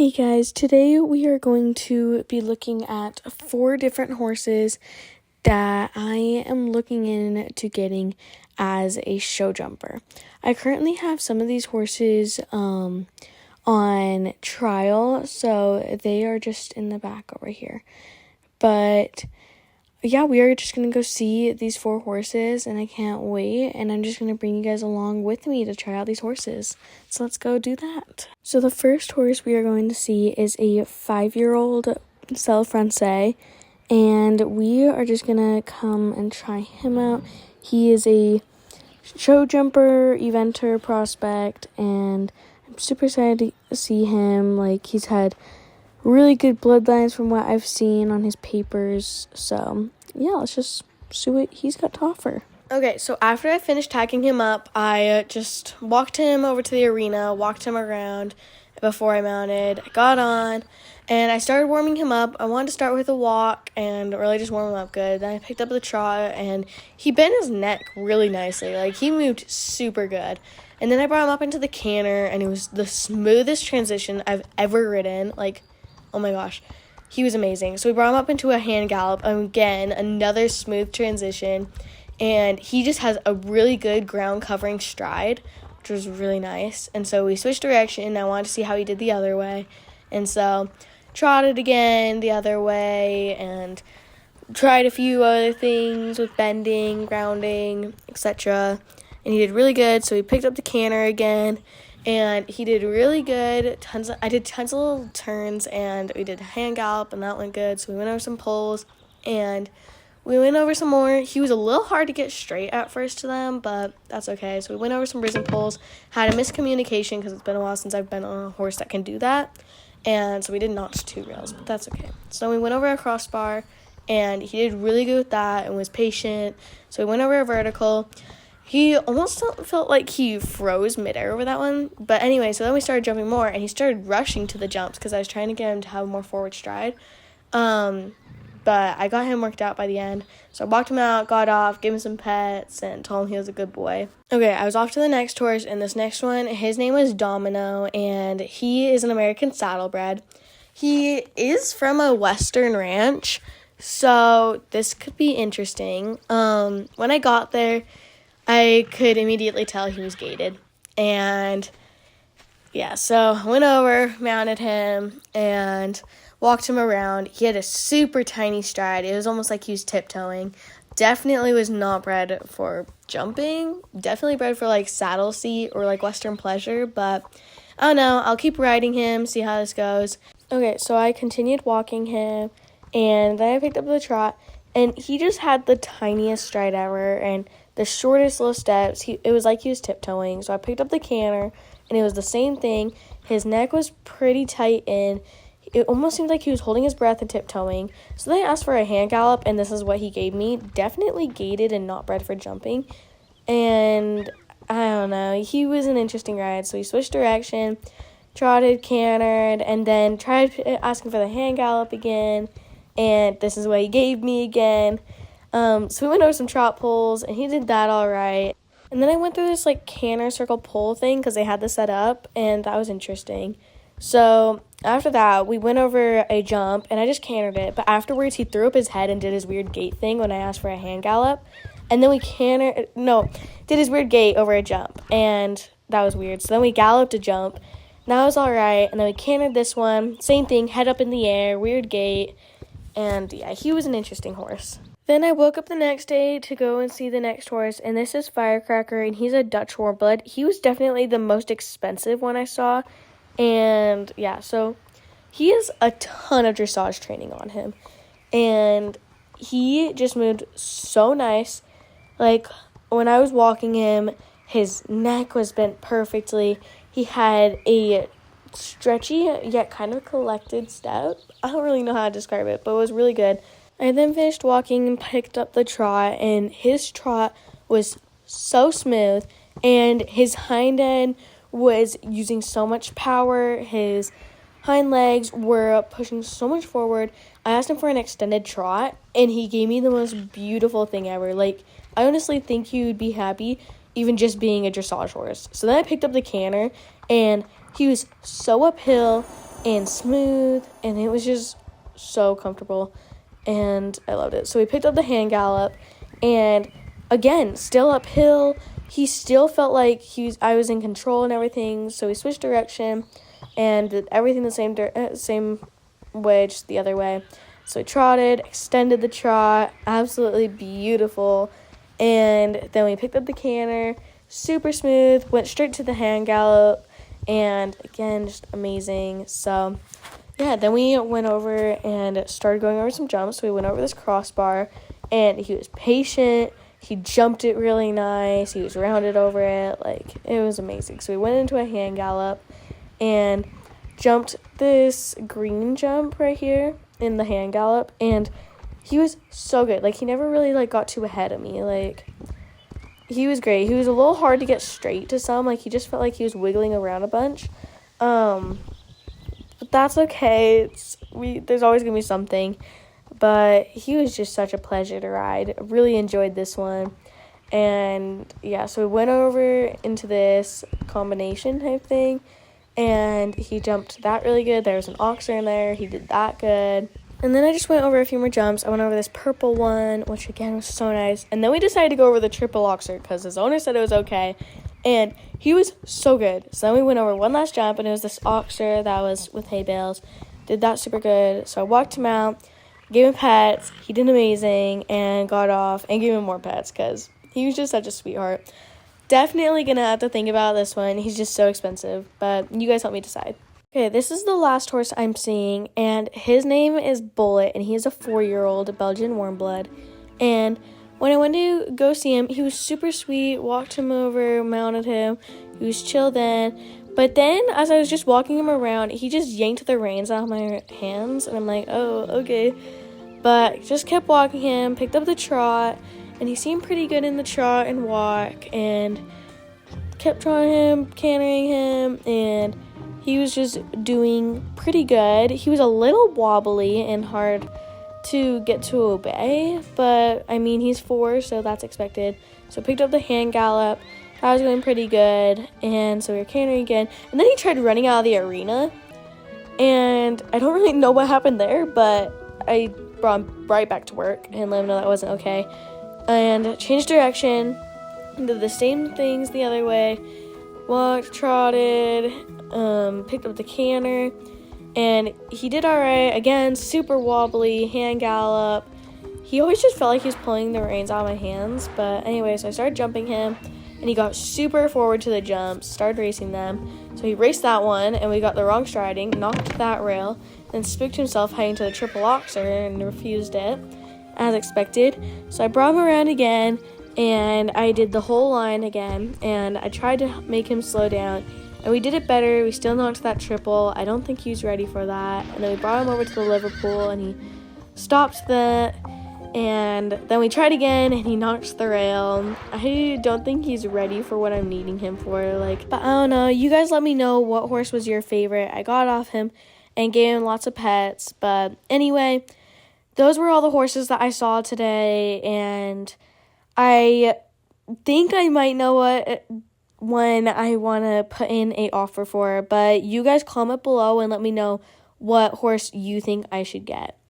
Hey guys, today we are going to be looking at 4 different horses that I am looking into getting as a show jumper. I currently have some of these horses on trial, so they are just in the back over here. But yeah, we are just going to go see these 4 horses, and I can't wait, and I'm just going to bring you guys along with me to try out these horses. So let's go do that. So the first horse we are going to see is a 5-year-old Selle Francais, and we are just going to come and try him out. He is a show jumper, eventer prospect, and I'm super excited to see him. Like, he's had really good bloodlines from what I've seen on his papers. So yeah, let's just see what he's got to offer. Okay, so after I finished tagging him up, I just walked him over to the arena, walked him around before I mounted. I got on, and I started warming him up. I wanted to start with a walk and really just warm him up good. Then I picked up the trot, and he bent his neck really nicely. Like, he moved super good. And then I brought him up into the canter, and it was the smoothest transition I've ever ridden. Like, oh my gosh, he was amazing. So we brought him up into a hand gallop. Again, another smooth transition. And he just has a really good ground covering stride, which was really nice. And so we switched direction, and I wanted to see how he did the other way. And so trotted again the other way and tried a few other things with bending, grounding, etc. And he did really good. So we picked up the canter again. And he did really good. I did tons of little turns, and we did a hand gallop, and that went good. So we went over some poles, and we went over some more. He was a little hard to get straight at first to them, but that's okay. So we went over some risen poles, had a miscommunication because it's been a while since I've been on a horse that can do that. And so we did notch 2 rails, but that's okay. So we went over a crossbar, and he did really good with that and was patient. So we went over a vertical. He almost felt like he froze midair over that one. But anyway, so then we started jumping more, and he started rushing to the jumps because I was trying to get him to have a more forward stride. But I got him worked out by the end. So I walked him out, got off, gave him some pets, and told him he was a good boy. Okay, I was off to the next horse, and this next one, his name was Domino, and he is an American saddlebred. He is from a Western ranch, so this could be interesting. When I got there, I could immediately tell he was gated. And yeah, so I went over, mounted him, and walked him around. He had a super tiny stride. It was almost like he was tiptoeing. Definitely was not bred for jumping. Definitely bred for like saddle seat or like Western pleasure, but I don't know. I'll keep riding him, see how this goes. Okay, so I continued walking him, and then I picked up the trot, and he just had the tiniest stride ever, and the shortest little steps. It was like he was tiptoeing. So I picked up the canter, and it was the same thing. His neck was pretty tight in. It almost seemed like he was holding his breath and tiptoeing. So then I asked for a hand gallop, and this is what he gave me. Definitely gated and not bred for jumping. And I don't know. He was an interesting ride. So he switched direction, trotted, cantered, and then tried asking for the hand gallop again. And this is what he gave me again. So we went over some trot poles, and he did that all right. And then I went through this, like, canter circle pole thing because they had this set up, and that was interesting. So after that, we went over a jump, and I just cantered it. But afterwards, he threw up his head and did his weird gait thing when I asked for a hand gallop. And then we did his weird gait over a jump, and that was weird. So then we galloped a jump, and that was all right. And then we cantered this one, same thing, head up in the air, weird gait. And yeah, he was an interesting horse. Then I woke up the next day to go and see the next horse, and this is Firecracker, and he's a Dutch Warblood. He was definitely the most expensive one I saw, and yeah, so he has a ton of dressage training on him, and he just moved so nice. Like, when I was walking him, his neck was bent perfectly. He had a stretchy yet kind of collected step. I don't really know how to describe it, but it was really good. I then finished walking and picked up the trot, and his trot was so smooth, and his hind end was using so much power. His hind legs were pushing so much forward. I asked him for an extended trot, and he gave me the most beautiful thing ever. Like, I honestly think he would be happy even just being a dressage horse. So then I picked up the canter, and he was so uphill, and smooth, and it was just so comfortable, and I loved it. So we picked up the hand gallop, and again, still uphill. He still felt like I was in control and everything, so we switched direction and did everything the same way, just the other way. So we trotted, extended the trot, absolutely beautiful, and then we picked up the canter, super smooth, went straight to the hand gallop, and again, just amazing. So yeah, then we went over and started going over some jumps. So we went over this crossbar, and he was patient. He jumped it really nice. He was rounded over it. Like, it was amazing. So we went into a hand gallop and jumped this green jump right here in the hand gallop, and he was so good. Like, he never really, like, got too ahead of me. Like, he was great. He was a little hard to get straight to some. Like, he just felt like he was wiggling around a bunch. But that's okay. There's always going to be something. But he was just such a pleasure to ride. I really enjoyed this one. And, yeah, so we went over into this combination type thing. And he jumped that really good. There was an oxer in there. He did that good. And then I just went over a few more jumps. I went over this purple one, which, again, was so nice. And then we decided to go over the triple oxer because his owner said it was okay. And he was so good. So then we went over one last jump, and it was this oxer that was with hay bales. Did that super good. So I walked him out, gave him pets. He did amazing and got off and gave him more pets because he was just such a sweetheart. Definitely going to have to think about this one. He's just so expensive, but you guys help me decide. Okay, this is the last horse I'm seeing, and his name is Bullet, and he is a 4-year-old Belgian warmblood. And when I went to go see him, he was super sweet, walked him over, mounted him. He was chill then. But then, as I was just walking him around, he just yanked the reins out of my hands, and I'm like, oh, okay. But just kept walking him, picked up the trot, and he seemed pretty good in the trot and walk, and kept trotting him, cantering him, and he was just doing pretty good. He was a little wobbly and hard to get to obey, but, I mean, he's 4, so that's expected. So picked up the hand gallop. That was going pretty good, and so we were cantering again. And then he tried running out of the arena, and I don't really know what happened there, but I brought him right back to work and let him know that wasn't okay. And changed direction, did the same things the other way, walked, trotted, picked up the canter, and he did all right. Again, super wobbly, hand gallop. He always just felt like he was pulling the reins out of my hands, but anyway, so I started jumping him, and he got super forward to the jumps, started racing them. So he raced that one, and we got the wrong striding, knocked that rail, then spooked himself heading to the triple oxer and refused it, as expected. So I brought him around again, and I did the whole line again, and I tried to make him slow down, and we did it better. We still knocked that triple. I don't think he was ready for that. And then we brought him over to the Liverpool, and he stopped that, and then we tried again, and he knocked the rail. I don't think he's ready for what I'm needing him for, but I don't know. You guys let me know what horse was your favorite. I got off him and gave him lots of pets, but anyway, those were all the horses that I saw today, and I think I might know what one I want to put in a offer for, but you guys comment below and let me know what horse you think I should get.